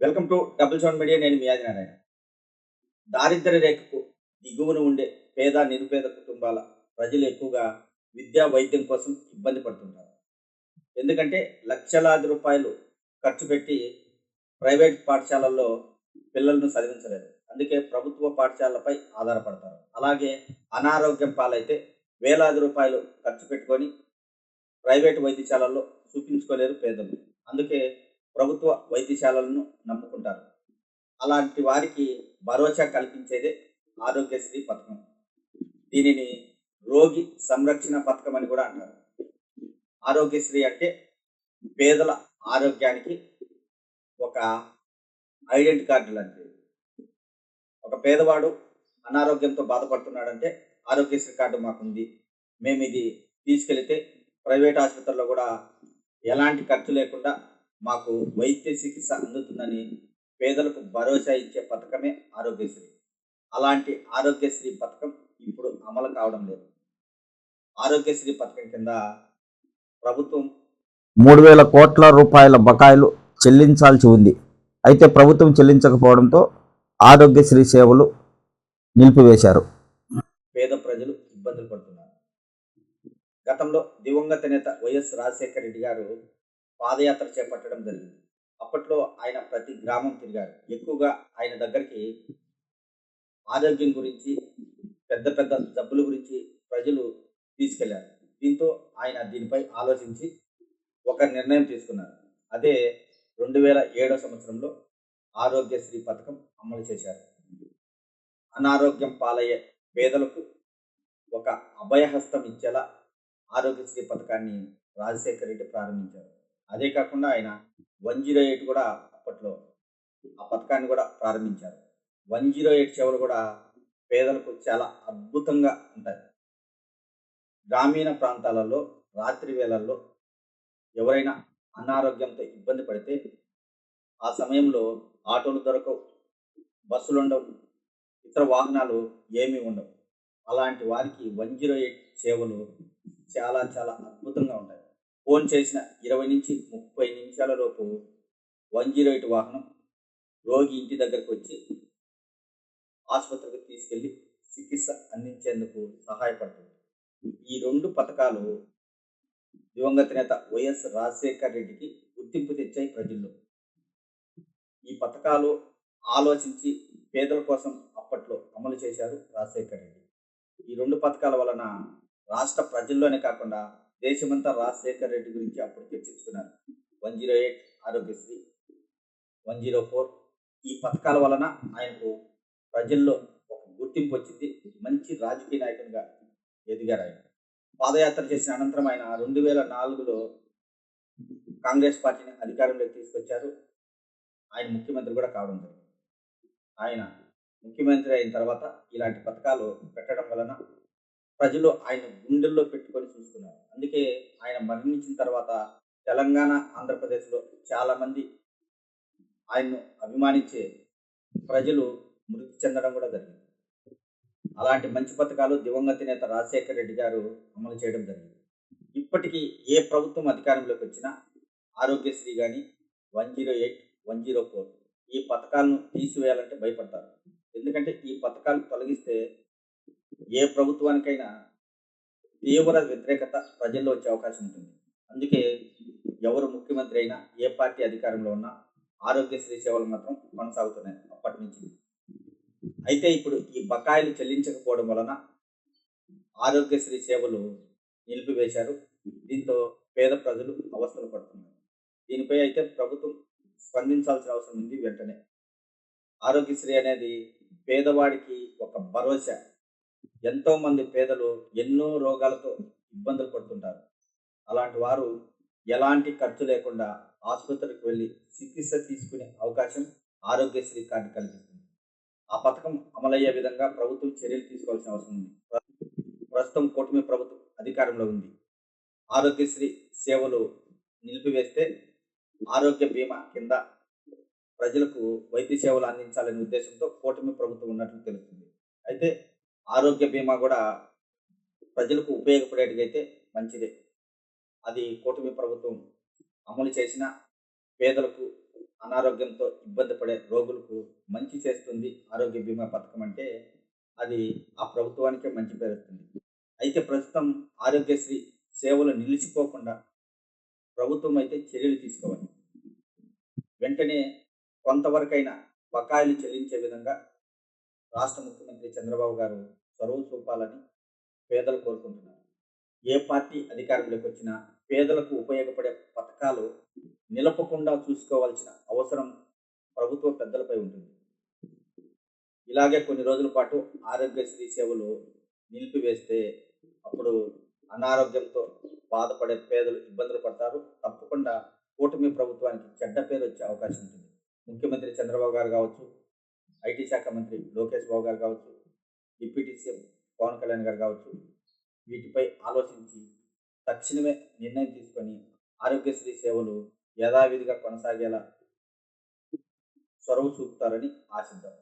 Welcome to double seven media. నేను మీ ఆదినారాయణ. దారిద్ర్య రేఖకు దిగువన ఉండే పేద నిరుపేద కుటుంబాల ప్రజలు ఎక్కువగా విద్యా వైద్యం కోసం ఇబ్బంది పడుతుంటారు. ఎందుకంటే లక్షలాది రూపాయలు ఖర్చు పెట్టి ప్రైవేట్ పాఠశాలల్లో పిల్లలను చదివించలేరు. అందుకే ప్రభుత్వ పాఠశాలలపై ఆధారపడతారు. అలాగే అనారోగ్యం పాలైతే వేలాది రూపాయలు ఖర్చు పెట్టుకొని ప్రైవేటు వైద్యశాలల్లో చూపించుకోలేరు పేదలు. అందుకే ప్రభుత్వ వైద్యశాలలను నమ్ముకుంటారు. అలాంటి వారికి భరోసా కల్పించేదే ఆరోగ్యశ్రీ పథకం. దీనిని రోగి సంరక్షణ పథకం అని కూడా అంటారు. ఆరోగ్యశ్రీ అంటే పేదల ఆరోగ్యానికి ఒక ఐడెంటి కార్డు లాంటిది. ఒక పేదవాడు అనారోగ్యంతో బాధపడుతున్నాడంటే ఆరోగ్యశ్రీ కార్డు మాకుంది, మేము ఇది తీసుకెళితే ప్రైవేట్ ఆసుపత్రుల్లో కూడా ఎలాంటి ఖర్చు లేకుండా మాకు వైద్య చికిత్స అందుతుందని పేదలకు భరోసా ఇచ్చే పథకమే ఆరోగ్యశ్రీ. అలాంటి ఆరోగ్యశ్రీ పథకం ఇప్పుడు అమలు కావడం లేదు. ఆరోగ్యశ్రీ పథకం కింద ప్రభుత్వం 3,000 కోట్ల రూపాయల బకాయిలు చెల్లించాల్సి ఉంది. అయితే ప్రభుత్వం చెల్లించకపోవడంతో ఆరోగ్యశ్రీ సేవలు నిలిపివేశారు. పేద ప్రజలు ఇబ్బందులు పడుతున్నారు. గతంలో దివంగత నేత వైఎస్ రాజశేఖర రెడ్డి గారు పాదయాత్ర చేపట్టడం జరిగింది. అప్పట్లో ఆయన ప్రతి గ్రామం తిరిగారు. ఎక్కువగా ఆయన దగ్గరికి ఆరోగ్యం గురించి, పెద్ద పెద్ద జబ్బుల గురించి ప్రజలు తీసుకెళ్లారు. దీంతో ఆయన దీనిపై ఆలోచించి ఒక నిర్ణయం తీసుకున్నారు. అదే 2007 సంవత్సరంలో ఆరోగ్యశ్రీ పథకం అమలు చేశారు. అనారోగ్యం పాలయ్యే పేదలకు ఒక అభయహస్తం ఇచ్చేలా ఆరోగ్యశ్రీ పథకాన్ని రాజశేఖర రెడ్డి ప్రారంభించారు. అదే కాకుండా ఆయన 108 కూడా అప్పట్లో ఆ పథకాన్ని కూడా ప్రారంభించారు. 108 సేవలు కూడా పేదలకు చాలా అద్భుతంగా ఉంటాయి. గ్రామీణ ప్రాంతాలలో రాత్రి వేళల్లో ఎవరైనా అనారోగ్యంతో ఇబ్బంది పడితే ఆ సమయంలో ఆటోలు దొరకవు, బస్సులు ఉండవు, ఇతర వాహనాలు ఏమీ ఉండవు. అలాంటి వారికి 108 సేవలు చాలా చాలా అద్భుతంగా ఉంటాయి. ఫోన్ చేసిన 20 నుంచి 30 నిమిషాల లోపు 108 వాహనం రోగి ఇంటి దగ్గరకు వచ్చి ఆసుపత్రికి తీసుకెళ్లి చికిత్స అందించేందుకు సహాయపడుతుంది. ఈ రెండు పథకాలు దివంగత నేత వైఎస్ రాజశేఖర రెడ్డికి గుర్తింపు తెచ్చాయి ప్రజల్లో. ఈ పథకాలు ఆలోచించి పేదల కోసం అప్పట్లో అమలు చేశారు రాజశేఖర రెడ్డి. ఈ రెండు పథకాల వలన రాష్ట్ర ప్రజల్లోనే కాకుండా దేశమంతా రాజశేఖర రెడ్డి గురించి అప్పుడు చర్చించుకున్నారు. 108 ఆరోగ్యశ్రీ, 104 ఈ పథకాల వలన ఆయనకు ప్రజల్లో ఒక గుర్తింపు వచ్చింది. మంచి రాజకీయ నాయకునిగా ఎదిగారు ఆయన. పాదయాత్ర చేసిన అనంతరం ఆయన 2004లో కాంగ్రెస్ పార్టీని అధికారంలోకి తీసుకొచ్చారు. ఆయన ముఖ్యమంత్రి కూడా కావడం జరిగింది. ఆయన ముఖ్యమంత్రి అయిన తర్వాత ఇలాంటి పథకాలు పెట్టడం వలన ప్రజలు ఆయన గుండెల్లో పెట్టుకొని చూసుకున్నారు. అందుకే ఆయన మరణించిన తర్వాత తెలంగాణ, ఆంధ్రప్రదేశ్లో చాలామంది ఆయన్ను అభిమానించే ప్రజలు మృతి చెందడం కూడా జరిగింది. అలాంటి మంచి పథకాలు దివంగత నేత రాజశేఖర రెడ్డి గారు అమలు చేయడం జరిగింది. ఇప్పటికీ ఏ ప్రభుత్వం అధికారంలోకి వచ్చినా ఆరోగ్యశ్రీ కానీ, 108, 104 ఈ పథకాలను తీసివేయాలంటే భయపడతారు. ఎందుకంటే ఈ పథకాలు తొలగిస్తే ఏ ప్రభుత్వానికైనా తీవ్ర వ్యతిరేకత ప్రజల్లో వచ్చే అవకాశం ఉంటుంది. అందుకే ఎవరు ముఖ్యమంత్రి అయినా, ఏ పార్టీ అధికారంలో ఉన్నా ఆరోగ్యశ్రీ సేవలు మాత్రం కొనసాగుతున్నాయి అప్పటి నుంచి. అయితే ఇప్పుడు ఈ బకాయిలు చెల్లించకపోవడం వలన ఆరోగ్యశ్రీ సేవలు నిలిపివేశారు. దీంతో పేద ప్రజలు అవస్థలు పడుతున్నారు. దీనిపై అయితే ప్రభుత్వం స్పందించాల్సిన అవసరం ఉంది వెంటనే. ఆరోగ్యశ్రీ అనేది పేదవాడికి ఒక భరోసా. ఎంతోమంది పేదలు ఎన్నో రోగాలతో ఇబ్బందులు పడుతుంటారు. అలాంటి వారు ఎలాంటి ఖర్చు లేకుండా ఆసుపత్రికి వెళ్ళి చికిత్స తీసుకునే అవకాశం ఆరోగ్యశ్రీ కార్డు కల్పిస్తుంది. ఆ పథకం అమలయ్యే విధంగా ప్రభుత్వం చర్యలు తీసుకోవాల్సిన అవసరం ఉంది. ప్రస్తుతం కూటమి ప్రభుత్వం అధికారంలో ఉంది. ఆరోగ్యశ్రీ సేవలు నిలిపివేస్తే ఆరోగ్య బీమా కింద ప్రజలకు వైద్య సేవలు అందించాలనే ఉద్దేశంతో కూటమి ప్రభుత్వం ఉన్నట్లు తెలుస్తుంది. అయితే ఆరోగ్య బీమా కూడా ప్రజలకు ఉపయోగపడేటికైతే మంచిదే. అది కూటమి ప్రభుత్వం అమలు చేసిన పేదలకు అనారోగ్యంతో ఇబ్బంది పడే రోగులకు మంచి చేస్తుంది ఆరోగ్య బీమా పథకం అంటే అది ఆ ప్రభుత్వానికే మంచి పేరుస్తుంది. అయితే ప్రస్తుతం ఆరోగ్యశ్రీ సేవలు నిలిచిపోకుండా ప్రభుత్వం అయితే చర్యలు తీసుకోవాలి. వెంటనే కొంతవరకైనా బకాయిలు చెల్లించే విధంగా రాష్ట్ర ముఖ్యమంత్రి చంద్రబాబు గారు చొరవ చూపాలని పేదలు కోరుకుంటున్నారు. ఏ పార్టీ అధికారంలోకి వచ్చినా పేదలకు ఉపయోగపడే పథకాలు నిలపకుండా చూసుకోవాల్సిన అవసరం ప్రభుత్వ పెద్దలపై ఉంటుంది. ఇలాగే కొన్ని రోజుల పాటు ఆరోగ్యశ్రీ సేవలు నిలిపివేస్తే అప్పుడు అనారోగ్యంతో బాధపడే పేదలు ఇబ్బందులు పడతారు. తప్పకుండా కూటమి ప్రభుత్వానికి చెడ్డ పేరు వచ్చే అవకాశం ఉంటుంది. ముఖ్యమంత్రి చంద్రబాబు గారు కావచ్చు, ఐటీ శాఖ మంత్రి లోకేష్ బాబు గారు కావచ్చు, డిప్యూటీ సీఎం పవన్ కళ్యాణ్ గారు కావచ్చు, వీటిపై ఆలోచించి తక్షణమే నిర్ణయం తీసుకొని ఆరోగ్యశ్రీ సేవలు యథావిధిగా కొనసాగేలా చొరవ చూపుతారని ఆశిద్దాం.